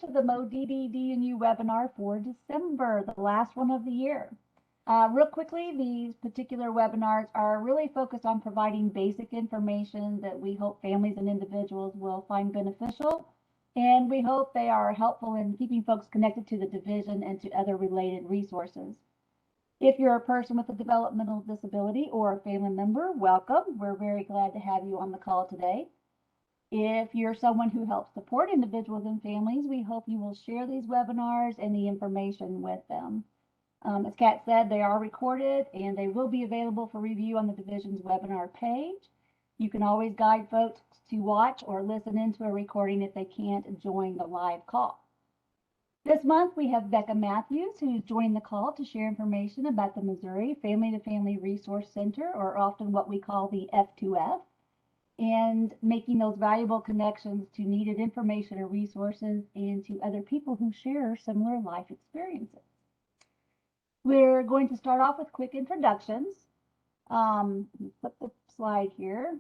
to the DDD and U webinar for December, the last one of the year. Real quickly, these particular webinars are really focused on providing basic information that we hope families and individuals will find beneficial, and we hope they are helpful in keeping folks connected to the division and to other related resources. If you're a person with a developmental disability or a family member, welcome. We're very glad to have you on the call today. If you're someone who helps support individuals and families, we hope you will share these webinars and the information with them. As Kat said, they are recorded and they will be available for review on the division's webinar page. You can always guide folks to watch or listen into a recording if they can't join the live call. This month we have Becca Matthews, who's joining the call to share information about the Missouri Family to Family Resource Center, or often what we call the F2F, and making those valuable connections to needed information or resources and to other people who share similar life experiences. We're going to start off with quick introductions. Flip the slide here.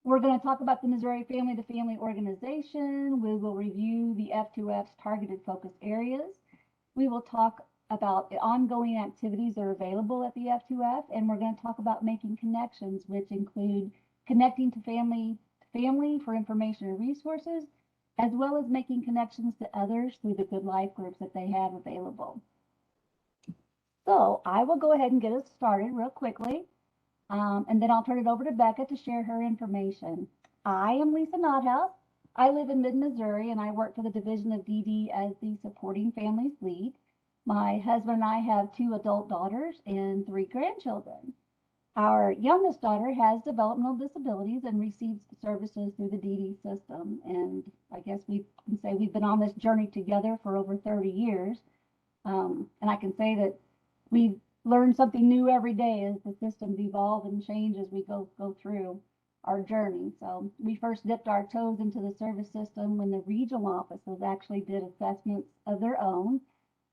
We're going to talk about the Missouri Family to Family organization. We will review the F2F's targeted focus areas. We will talk about the ongoing activities that are available at the F2F, and we're going to talk about making connections, which include connecting to family for information and resources, as well as making connections to others through the Good Life groups that they have available. So I will go ahead and get us started real quickly, and then I'll turn it over to Becca to share her information. I am Lisa Nothouse. I live in mid-Missouri, and I work for the Division of DD as the Supporting Families Lead. My husband and I have 2 adult daughters and 3 grandchildren. Our youngest daughter has developmental disabilities and receives services through the DD system. And I guess we can say we've been on this journey together for over 30 years. And I can say that we've learned something new every day as the systems evolve and change as we go through our journey. So we first dipped our toes into the service system when the regional offices actually did assessments of their own.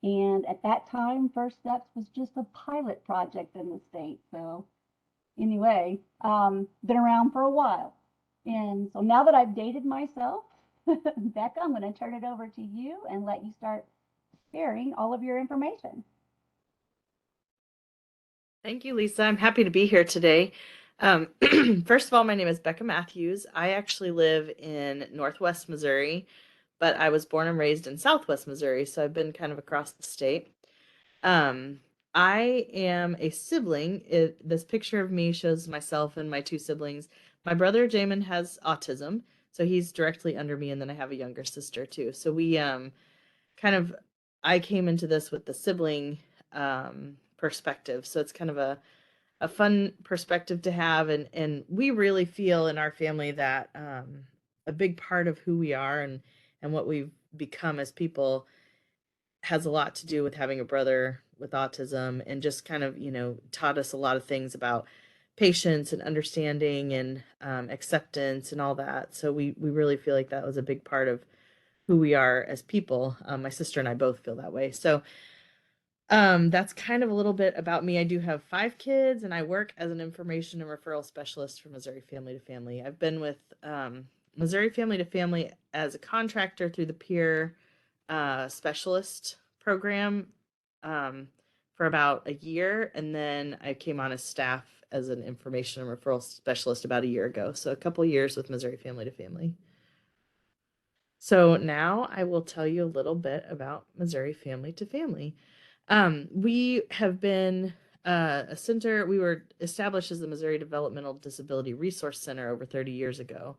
And at that time, First Steps was just a pilot project in the state. So anyway, been around for a while. And so now that I've dated myself, Becca, I'm going to turn it over to you and let you start sharing all of your information. Thank you, Lisa. I'm happy to be here today. First of all, my name is Becca Matthews. I actually live in Northwest Missouri, but I was born and raised in Southwest Missouri, so I've been kind of across the state. I am a sibling. This picture of me shows myself and my 2 siblings. My brother Jamin has autism, so he's directly under me, and then I have a younger sister too. So we I came into this with the sibling perspective. So it's kind of a fun perspective to have, and we really feel in our family that a big part of who we are and what we've become as people has a lot to do with having a brother with autism, and just kind of, taught us a lot of things about patience and understanding and acceptance and all that. So we really feel like that was a big part of who we are as people. My sister and I both feel that way. So that's kind of a little bit about me. I do have 5 kids, and I work as an information and referral specialist for Missouri Family to Family. I've been with Missouri Family to Family as a contractor through the peer specialist program for about a year, and then I came on as staff as an information and referral specialist about a year ago. So a couple years with Missouri Family to Family. So now I will tell you a little bit about Missouri Family to Family. We have been a center. We were established as the Missouri Developmental Disability Resource Center over 30 years ago.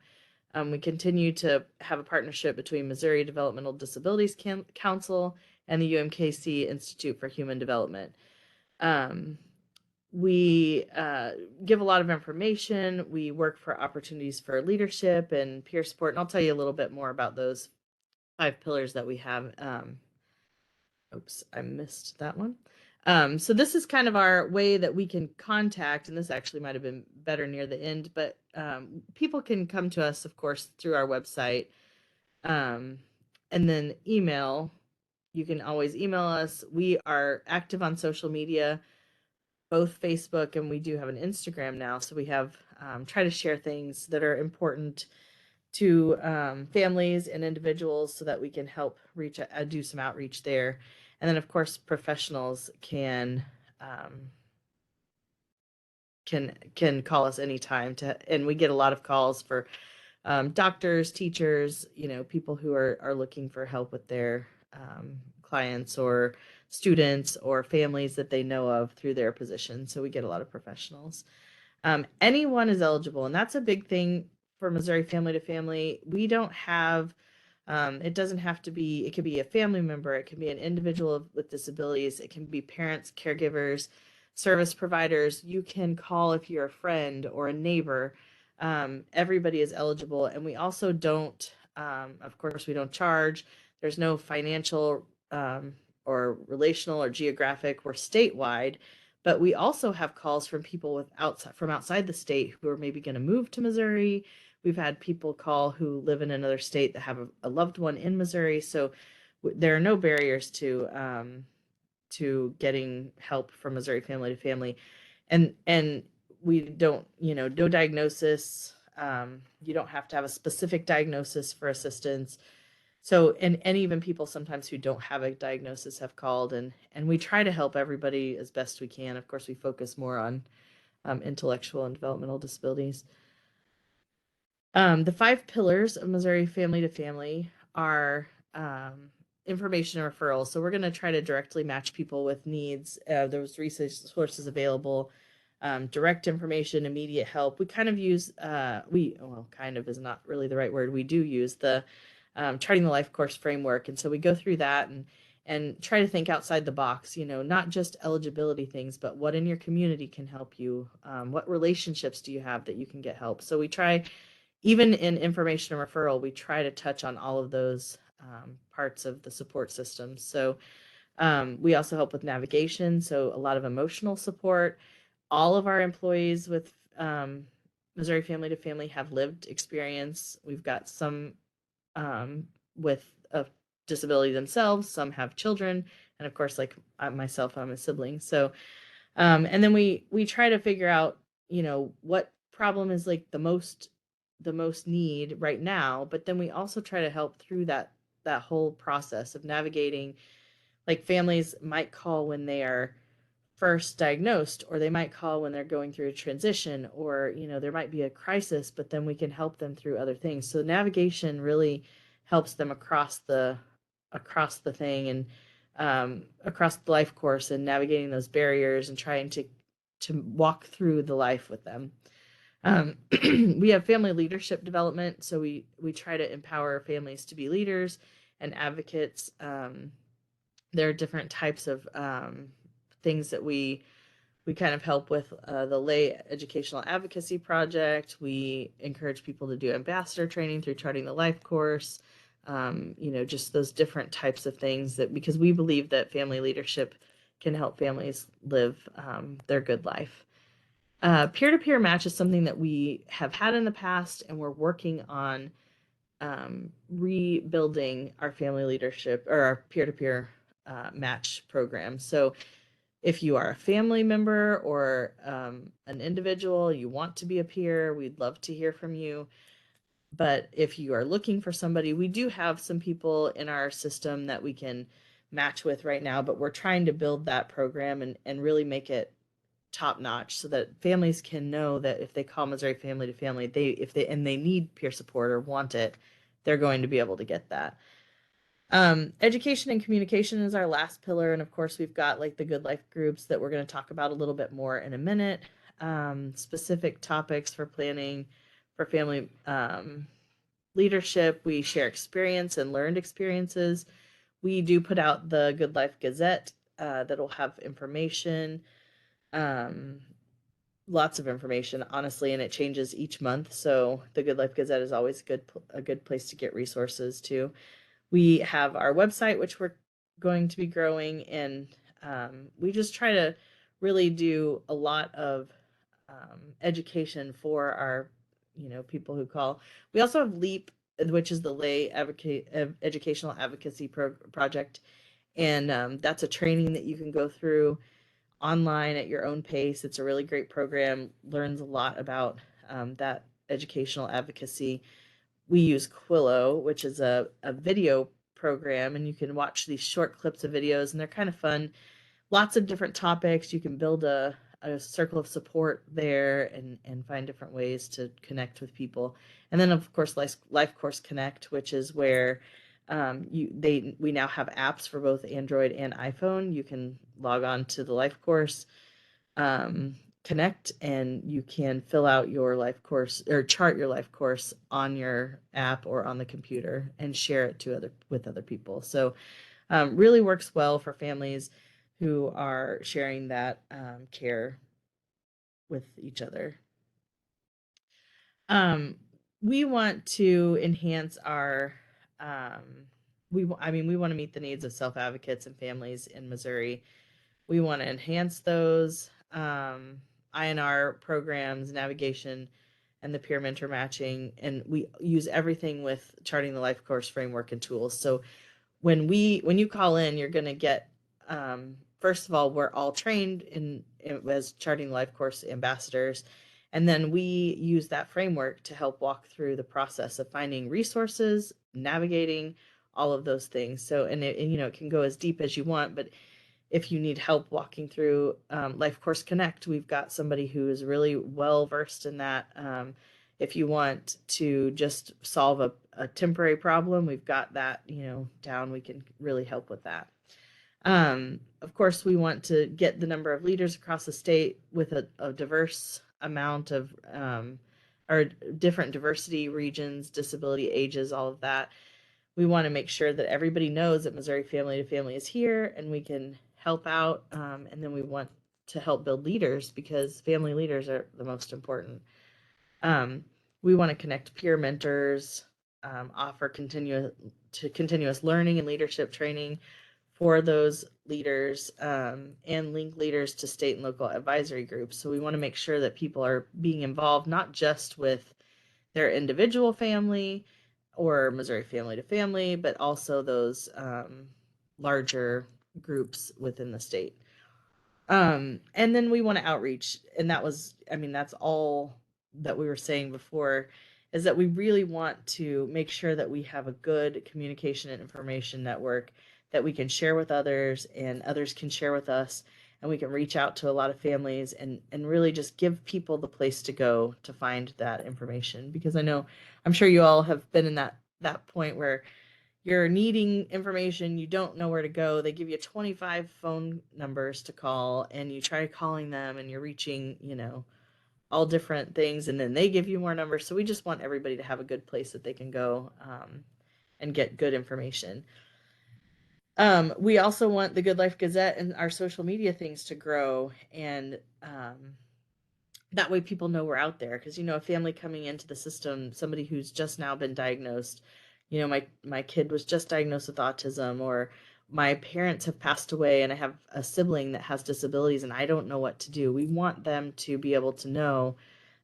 We continue to have a partnership between Missouri Developmental Disabilities Council and the UMKC Institute for Human Development. We give a lot of information. We work for opportunities for leadership and peer support, and I'll tell you a little bit more about those 5 pillars that we have. Oops, I missed that one. So this is kind of our way that we can contact, and this actually might have been better near the end, but people can come to us, of course, through our website, and then email. You can always email us. We are active on social media, both Facebook, and we do have an Instagram now. So we have try to share things that are important families and individuals so that we can help do some outreach there. And then of course professionals can call us anytime and we get a lot of calls for doctors, teachers, people who are looking for help with their clients or students or families that they know of through their position. So we get a lot of professionals. Anyone is eligible, and that's a big thing for Missouri Family to Family. We don't have, it doesn't have to be, it could be a family member, it can be an individual with disabilities, it can be parents, caregivers, service providers. You can call if you're a friend or a neighbor. Everybody is eligible, and we also don't, of course, we don't charge. There's no financial or relational or geographic. We're statewide. But we also have calls from people from outside the state who are maybe going to move to Missouri. We've had people call who live in another state that have a loved one in Missouri. So there are no barriers to getting help from Missouri Family to Family, and we don't, no diagnosis. You don't have to have a specific diagnosis for assistance. So, and even people sometimes who don't have a diagnosis have called, and we try to help everybody as best we can. Of course, we focus more on intellectual and developmental disabilities. The 5 pillars of Missouri Family to Family are information and referrals. So we're going to try to directly match people with needs. There's resources available, direct information, immediate help. We kind of use, kind of is not really the right word. We do use the Charting the Life Course framework. And so we go through that and try to think outside the box, not just eligibility things, but what in your community can help you. What relationships do you have that you can get help? So we try, even in information and referral, we try to touch on all of those parts of the support system. So we also help with navigation. So a lot of emotional support. All of our employees with Missouri Family to Family have lived experience. We've got some with a disability themselves, some have children, and of course, like myself, I'm a sibling. So, and then we try to figure out, what problem is like the most need right now, but then we also try to help through that whole process of navigating. Like families might call when they are first diagnosed, or they might call when they're going through a transition, or there might be a crisis, but then we can help them through other things. So navigation really helps them across the thing, and across the life course, and navigating those barriers and trying to walk through the life with them. We have family leadership development, so we try to empower families to be leaders and advocates. There are different types of things that we kind of help with. The Lay Educational Advocacy Project. We encourage people to do ambassador training through Charting the Life course. Just those different types of things, that because we believe that family leadership can help families live their good life. Peer-to-peer match is something that we have had in the past, and we're working on rebuilding our family leadership, or our peer-to-peer match program. So if you are a family member or an individual, you want to be a peer, we'd love to hear from you. But if you are looking for somebody, we do have some people in our system that we can match with right now, but we're trying to build that program and really make it top notch, so that families can know that if they call Missouri Family to Family, if they need peer support or want it, they're going to be able to get that. Education and communication is our last pillar, and of course we've got like the Good Life groups that we're going to talk about a little bit more in a minute. Specific topics for planning for family leadership. We share experience and learned experiences. We do put out the Good Life Gazette that'll have information, lots of information, honestly, and it changes each month. So the Good Life Gazette is always a good place to get resources too. We have our website, which we're going to be growing, and we just try to really do a lot of education for our people who call. We also have LEAP, which is the Lay Educational Advocacy Project, and that's a training that you can go through online at your own pace. It's a really great program, learns a lot about that educational advocacy. we use Quillo, which is a video program, and you can watch these short clips of videos, and they're kind of fun. Lots of different topics. You can build a circle of support there and find different ways to connect with people. And then of course Life Course Connect, which is where we now have apps for both Android and iPhone. You can log on to the Life Course Connect, and you can fill out your life course or chart your life course on your app or on the computer and share it with other people. So really works well for families who are sharing that care with each other. We want to enhance our we want to meet the needs of self-advocates and families in Missouri. We want to enhance those INR programs, navigation, and the peer mentor matching, and we use everything with charting the life course framework and tools. So when you call in, you're going to get first of all, we're all trained as charting life course ambassadors, and then we use that framework to help walk through the process of finding resources, navigating all of those things. So and it can go as deep as you want, but if you need help walking through Life Course Connect, we've got somebody who is really well versed in that. If you want to just solve a temporary problem, we've got that down. We can really help with that. Of course, we want to get the number of leaders across the state with a diverse amount of or different diversity, regions, disability, ages, all of that. We want to make sure that everybody knows that Missouri Family to Family is here and we can help out. And then we want to help build leaders because family leaders are the most important. We want to connect peer mentors, offer continuous learning and leadership training for those leaders, and link leaders to state and local advisory groups. So we want to make sure that people are being involved, not just with their individual family or Missouri Family to Family, but also those larger groups within the state. And then we want to outreach, and that's all that we were saying before, is that we really want to make sure that we have a good communication and information network that we can share with others and others can share with us, and we can reach out to a lot of families and really just give people the place to go to find that information. Because I'm sure you all have been in that point where you're needing information, you don't know where to go. They give you 25 phone numbers to call, and you try calling them, and you're reaching, all different things, and then they give you more numbers. So we just want everybody to have a good place that they can go and get good information. We also want the Good Life Gazette and our social media things to grow, and that way people know we're out there. Because a family coming into the system, somebody who's just now been diagnosed, my kid was just diagnosed with autism, or my parents have passed away and I have a sibling that has disabilities and I don't know what to do. We want them to be able to know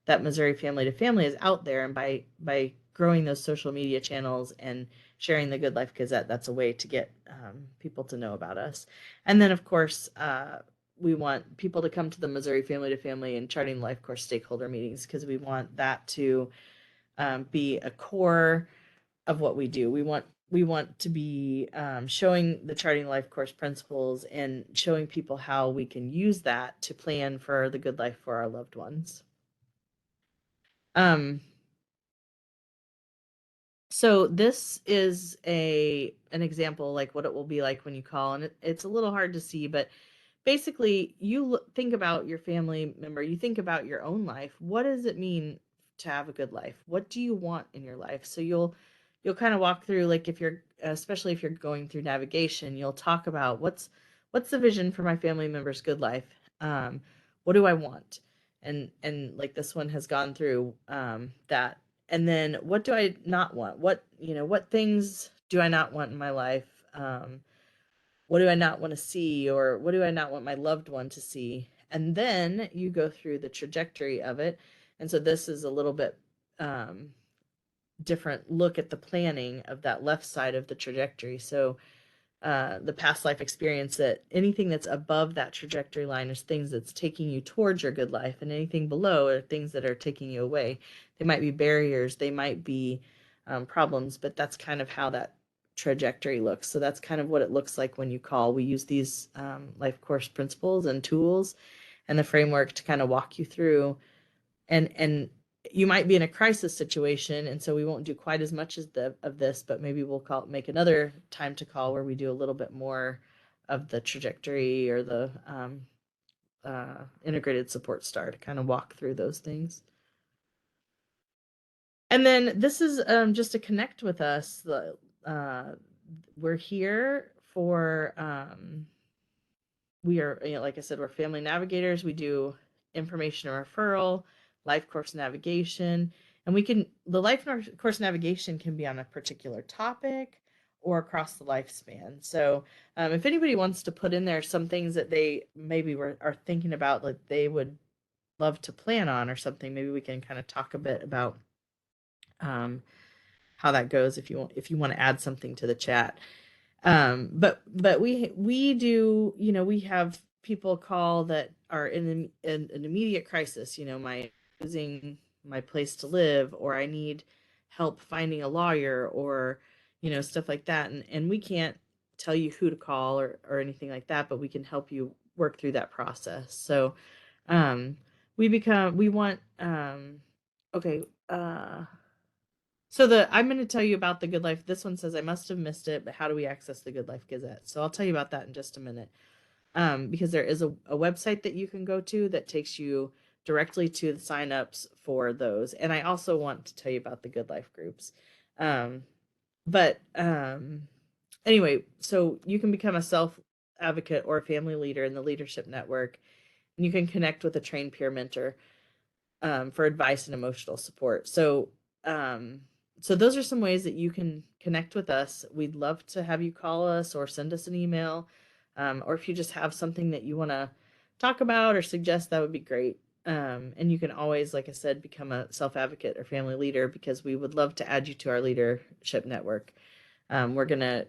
that Missouri Family to Family is out there, and by growing those social media channels and sharing the Good Life Gazette, that's a way to get people to know about us. And then of course we want people to come to the Missouri Family to Family and Charting Life Course stakeholder meetings, because we want that to be a core of what we do. We want to be showing the Charting Life Course principles and showing people how we can use that to plan for the good life for our loved ones. So this is an example, like what it will be like when you call, and it's a little hard to see, but basically you think about your family member, you think about your own life. What does it mean to have a good life? What do you want in your life? So you'll kind of walk through, like especially if you're going through navigation, you'll talk about what's the vision for my family member's good life. What do I want? And like this one has gone through that. And then what do I not want? What things do I not want in my life? What do I not want to see, or what do I not want my loved one to see? And then you go through the trajectory of it. And so this is a little bit different look at the planning of that left side of the trajectory. So the past life experience, that anything that's above that trajectory line is things that's taking you towards your good life, and anything below are things that are taking you away. They might be barriers, they might be problems, but that's kind of how that trajectory looks. So that's kind of what it looks like when you call. We use these life course principles and tools and the framework to kind of walk you through, and you might be in a crisis situation, and so we won't do quite as much as of this, but maybe we'll make another time to call where we do a little bit more of the trajectory or the integrated support star to kind of walk through those things. And then this is just to connect with us. We're here for, we are, like I said, we're family navigators. We do information and referral, life course navigation, and the life course navigation can be on a particular topic or across the lifespan. So if anybody wants to put in there some things that they maybe are thinking about, like they would love to plan on or something, maybe we can kind of talk a bit about how that goes if you want to add something to the chat. But we do, we have people call that are in an immediate crisis, my losing my place to live, or I need help finding a lawyer, or stuff like that, and we can't tell you who to call or anything like that, but we can help you work through that process. So we want okay so I'm going to tell you about the Good Life. This one says, I must have missed it, but how do we access the Good Life Gazette? So I'll tell you about that in just a minute. Because there is a website that you can go to that takes you directly to the signups for those. And I also want to tell you about the Good Life groups. But anyway, so you can become a self advocate or a family leader in the Leadership Network, and you can connect with a trained peer mentor for advice and emotional support. So those are some ways that you can connect with us. We'd love to have you call us or send us an email, or if you just have something that you want to talk about or suggest, that would be great. And you can always, like I said, become a self-advocate or family leader, because we would love to add you to our leadership network. We're going to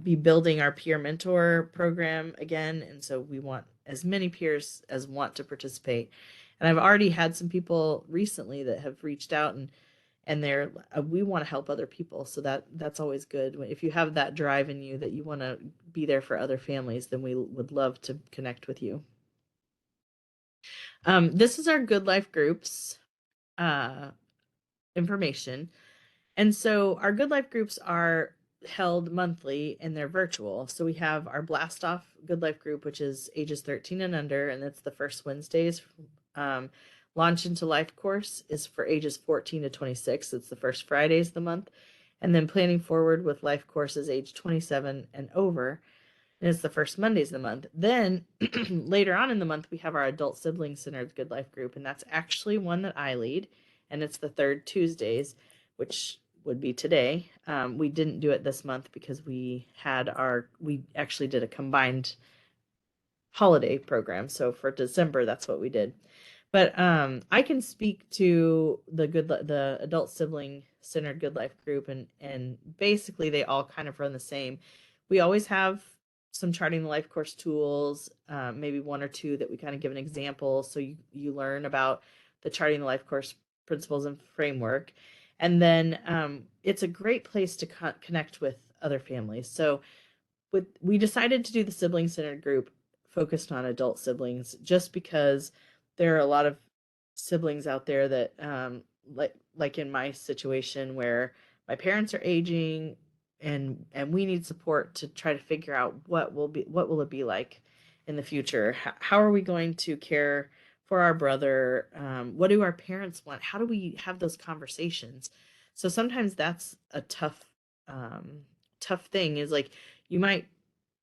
be building our peer mentor program again, and so we want as many peers as want to participate. And I've already had some people recently that have reached out and they're we want to help other people, so that's always good. If you have that drive in you that you want to be there for other families, then we would love to connect with you. This is our Good Life groups information, and so our Good Life groups are held monthly and they're virtual. So we have our Blast Off Good Life group, which is ages 13 and under, and it's the first Wednesdays. Launch into Life course is for ages 14 to 26. It's the first Fridays of the month. And then Planning Forward with Life course is age 27 and over, and it's the first Mondays of the month. Then later on in the month, we have our Adult Sibling Centered Good Life group, and that's actually one that I lead, and it's the third Tuesdays, which would be today. We didn't do it this month because we actually did a combined holiday program. So for December, that's what we did. But I can speak to the Adult Sibling Centered Good Life group, and basically they all kind of run the same. We always have some Charting the Life course tools, maybe one or two that we kind of give an example, so you learn about the Charting the Life course principles and framework. And then it's a great place to connect with other families. So we decided to do the sibling centered group focused on adult siblings, just because there are a lot of siblings out there that like in my situation, where my parents are aging and we need support to try to figure out what will it be like in the future. How are we going to care for our brother? What do our parents want? How do we have those conversations? So sometimes that's a tough thing, is like, you might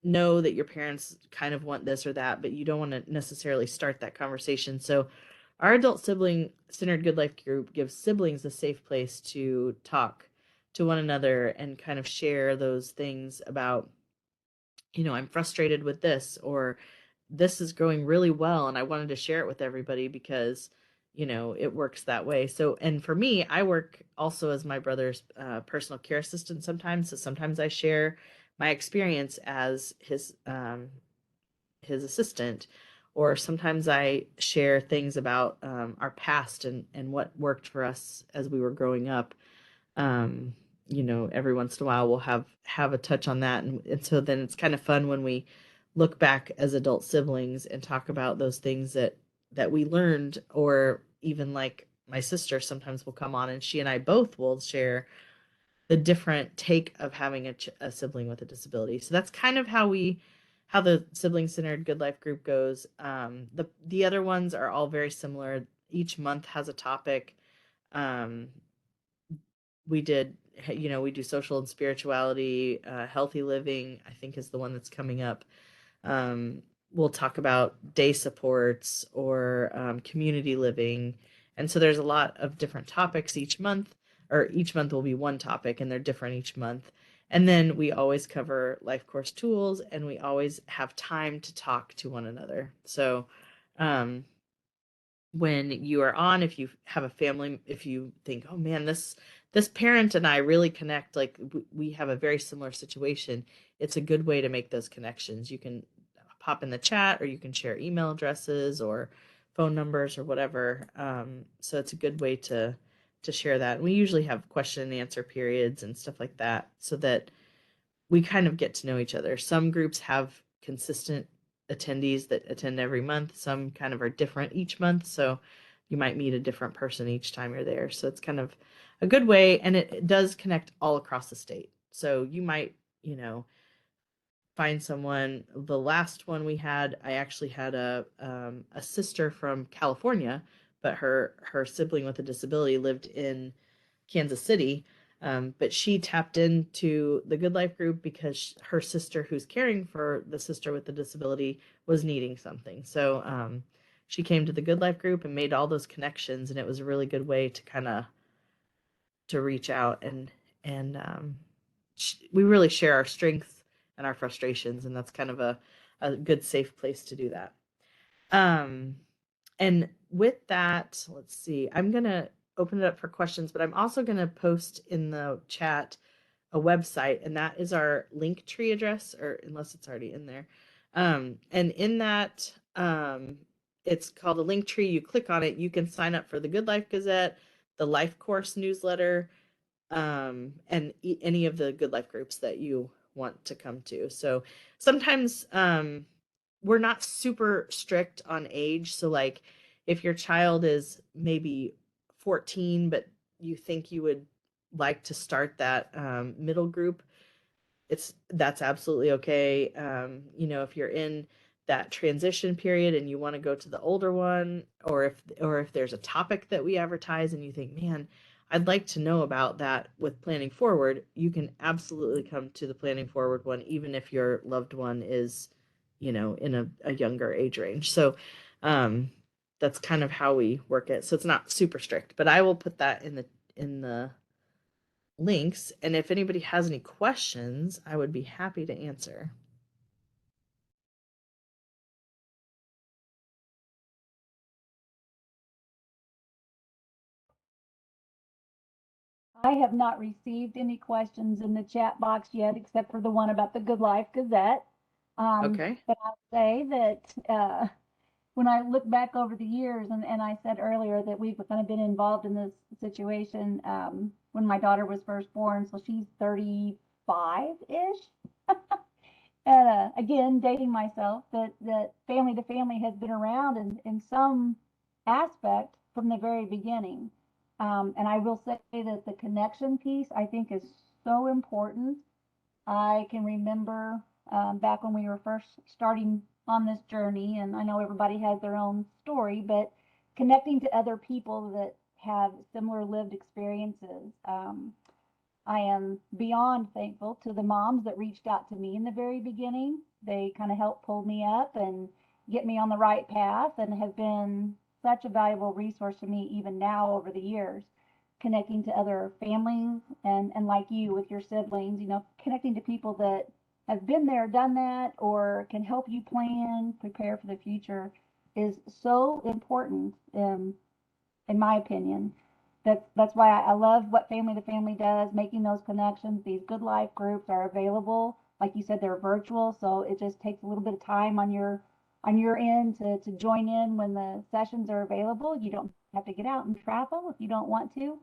know that your parents kind of want this or that, but you don't want to necessarily start that conversation. So our Adult Sibling Centered Good Life group gives siblings a safe place to talk to one another and kind of share those things about, I'm frustrated with this, or this is going really well and I wanted to share it with everybody because it works that way. So, and for me, I work also as my brother's personal care assistant sometimes. So sometimes I share my experience as his assistant, or sometimes I share things about our past and what worked for us as we were growing up. Um, every once in a while we'll have a touch on that, and so then it's kind of fun when we look back as adult siblings and talk about those things that we learned, or even like my sister sometimes will come on and she and I both will share the different take of having a sibling with a disability. So that's kind of how the sibling centered good life group goes. The other ones are all very similar. Each month has a topic. Um, we did, we do social and spirituality, healthy living, I think is the one that's coming up. Um, we'll talk about day supports or community living. And so there's a lot of different topics each month, or each month will be one topic and they're different each month. And then we always cover life course tools, and we always have time to talk to one another. So, when you are on, if you have a family, if you think, oh man, this parent and I really connect, like we have a very similar situation, it's a good way to make those connections. You can pop in the chat, or you can share email addresses or phone numbers or whatever. So it's a good way to share that. And we usually have question and answer periods and stuff like that, so that we kind of get to know each other. Some groups have consistent attendees that attend every month. Some kind of are different each month. So you might meet a different person each time you're there. So it's kind of a good way. And it does connect all across the state. So you might, find someone. The last one we had, I actually had a sister from California, but her sibling with a disability lived in Kansas City. But she tapped into the Good Life group because her sister, who's caring for the sister with the disability, was needing something. So she came to the Good Life group and made all those connections, and it was a really good way to kind of to reach out, and we really share our strengths and our frustrations, and that's kind of a good safe place to do that. And with that, let's see, I'm gonna open it up for questions, but I'm also gonna post in the chat a website, and that is our link tree address, or unless it's already in there. And in that, it's called a link tree. You click on it, you can sign up for the Good Life Gazette, the Life Course newsletter, and any of the Good Life groups that you want to come to. So sometimes we're not super strict on age. So like if your child is maybe 14, but you think you would like to start that middle group, that's absolutely okay. If you're in that transition period and you want to go to the older one, or if there's a topic that we advertise and you think, man, I'd like to know about that with planning forward, you can absolutely come to the planning forward one, even if your loved one is, in a younger age range. So that's kind of how we work it. So it's not super strict, but I will put that in the links. And if anybody has any questions, I would be happy to answer. I have not received any questions in the chat box yet, except for the one about the Good Life Gazette. Okay. But I'll say that when I look back over the years, and I said earlier that we've kind of been involved in this situation when my daughter was first born, so she's 35-ish. And again, dating myself, that family to family has been around in some aspect from the very beginning. And I will say that the connection piece I think is so important. I can remember back when we were first starting on this journey, and I know everybody has their own story, but connecting to other people that have similar lived experiences. I am beyond thankful to the moms that reached out to me in the very beginning. They kind of helped pull me up and get me on the right path, and have been such a valuable resource to me even now over the years, connecting to other families and like you with your siblings, connecting to people that have been there, done that, or can help you plan, prepare for the future is so important. In my opinion. That's why I love what Family to Family does, making those connections. These Good Life groups are available. Like you said, they're virtual, so it just takes a little bit of time on your end to join in when the sessions are available. You don't have to get out and travel if you don't want to.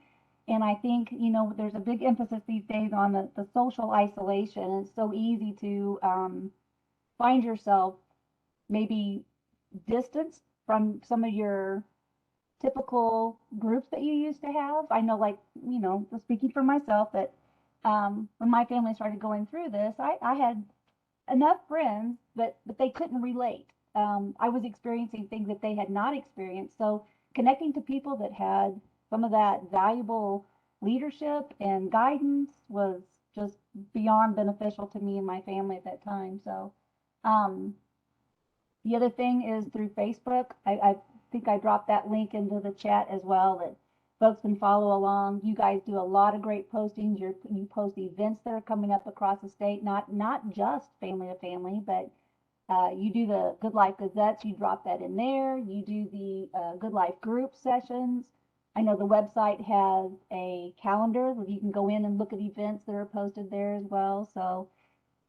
And I think, there's a big emphasis these days on the social isolation. It's so easy to find yourself maybe distanced from some of your typical groups that you used to have. I know, like, speaking for myself, that when my family started going through this, I had enough friends, but they couldn't relate. I was experiencing things that they had not experienced. So connecting to people that had some of that valuable leadership and guidance was just beyond beneficial to me and my family at that time. So um, the other thing is through Facebook. I think I dropped that link into the chat as well, that folks can follow along. You guys do a lot of great postings. You post events that are coming up across the state, not just family to family, but you do the Good Life Gazettes. You drop that in there. You do the Good Life group sessions. I know the website has a calendar where you can go in and look at events that are posted there as well. So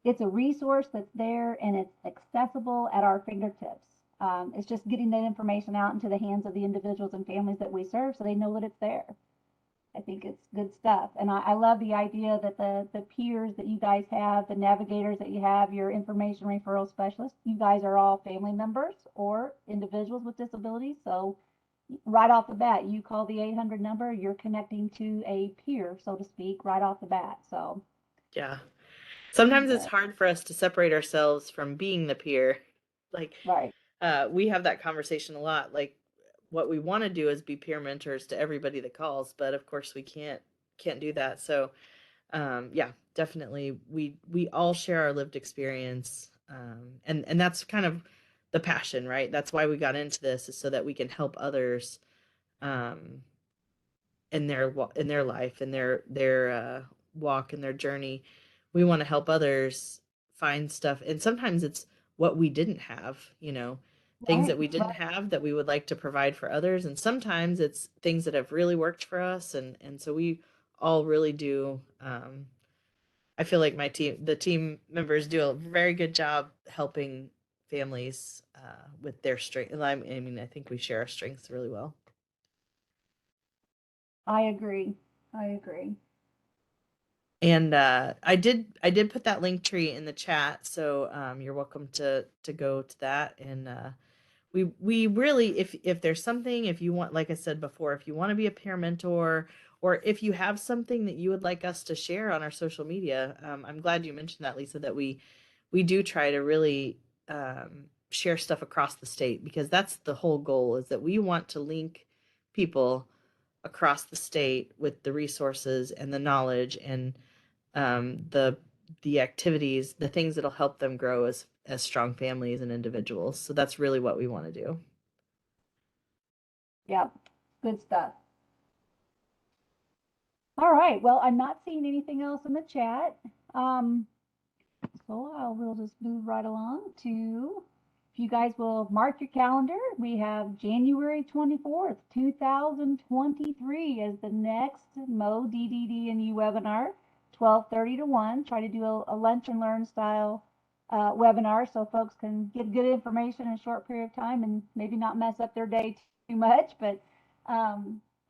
it's a resource that's there and it's accessible at our fingertips. It's just getting that information out into the hands of the individuals and families that we serve so they know that it's there. I think it's good stuff. And I love the idea that the peers that you guys have, the navigators that you have, your information referral specialists, you guys are all family members or individuals with disabilities. So right off the bat, you call the 800 number, you're connecting to a peer, so to speak, right off the bat. So Yeah. Sometimes it's but, hard for us to separate ourselves from being the peer. Like, right. we have that conversation a lot. Like, what we want to do is be peer mentors to everybody that calls, but of course we can't do that. So, yeah, definitely, we all share our lived experience, and that's kind of the passion, right? That's why we got into this, is so that we can help others, um, in their life, in their walk and their journey. We want to help others find stuff, and sometimes it's what we didn't have, things Right, that we didn't right. have that we would like to provide for others, and sometimes it's things that have really worked for us, and so we all really do. I feel like the team members do a very good job helping families with their strength. I mean, I think we share our strengths really well. I agree. I agree. And I did put that link tree in the chat, so you're welcome to go to that. And we really, if there's something, if you want, like I said before, if you want to be a peer mentor, or if you have something that you would like us to share on our social media, I'm glad you mentioned that, Lisa, that we do try to really share stuff across the state, because that's the whole goal, is that we want to link people across the state with the resources and the knowledge and the activities, the things that'll help them grow as strong families and individuals. So that's really what we want to do. Yep. Good stuff. All right. Well, I'm not seeing anything else in the chat. Um, so we'll just move right along to, if you guys will mark your calendar, we have January 24th, 2023 as the next Mo DDD and U webinar, 12:30 to 1. Try to do a lunch and learn style webinar so folks can get good information in a short period of time and maybe not mess up their day too much. But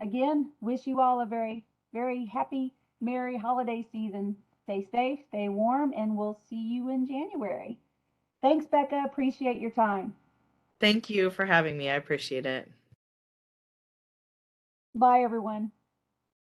again, wish you all a very, very happy, merry holiday season. Stay safe, stay warm, and we'll see you in January. Thanks, Becca. Appreciate your time. Thank you for having me. I appreciate it. Bye, everyone.